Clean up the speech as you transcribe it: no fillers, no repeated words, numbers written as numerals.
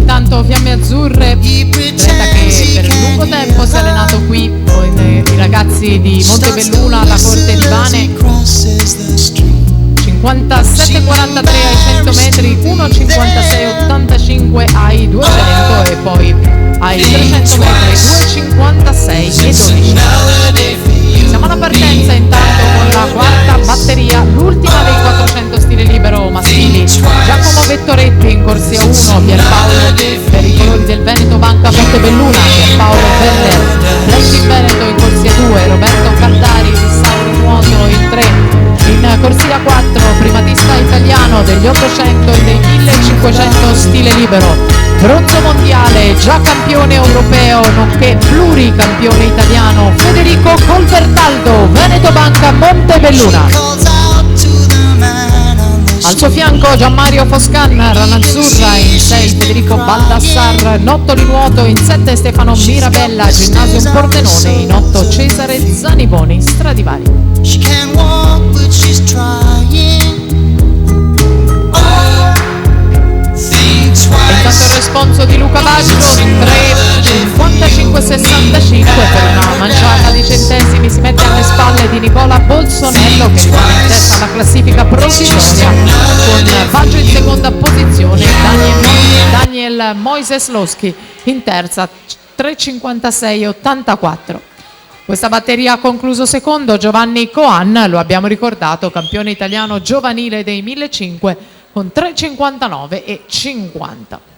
intanto Fiamme Azzurre, atleta che per lungo tempo si è allenato qui con i ragazzi di Montebelluna alla Corte di Vane. 57,43 ai 100 metri, 1,56,85 ai 200 e poi ai 300 metri 2,56 e 12. Siamo alla partenza intanto con la quarta batteria, l'ultima dei 400 stile libero maschili. Giacomo Vettoretti in corsia 1, Pierpaolo per i colori del Veneto Banca Montebelluna, Pierpaolo Veller, Flecci Veneto in corsia 2, Roberto Caldari di Sauro Nuoto in 3. In corsia 4, primatista italiano degli 800 e dei 1500 stile libero, bronzo mondiale, già campione europeo nonché pluricampione italiano, Federico Colbertaldo, Veneto Banca Montebelluna. Al suo fianco Gianmario Foscan, Ranazzurra in 6, Federico Baldassar, Nottoli Nuoto in 7, Stefano Mirabella, Ginnasium Pordenone in 8, Cesare Zaniboni, Stradivari. Intanto il responso di Luca Baggio in 3,55,65 per una manciata di centesimi si mette alle spalle di Nicola Bolsonello, che rimane in testa alla classifica provvisoria con Baggio in seconda posizione, Daniel Moiseslowski in terza, 3,56,84. Questa batteria ha concluso secondo Giovanni Coan, lo abbiamo ricordato, campione italiano giovanile dei 1500 con 3,59 e 50.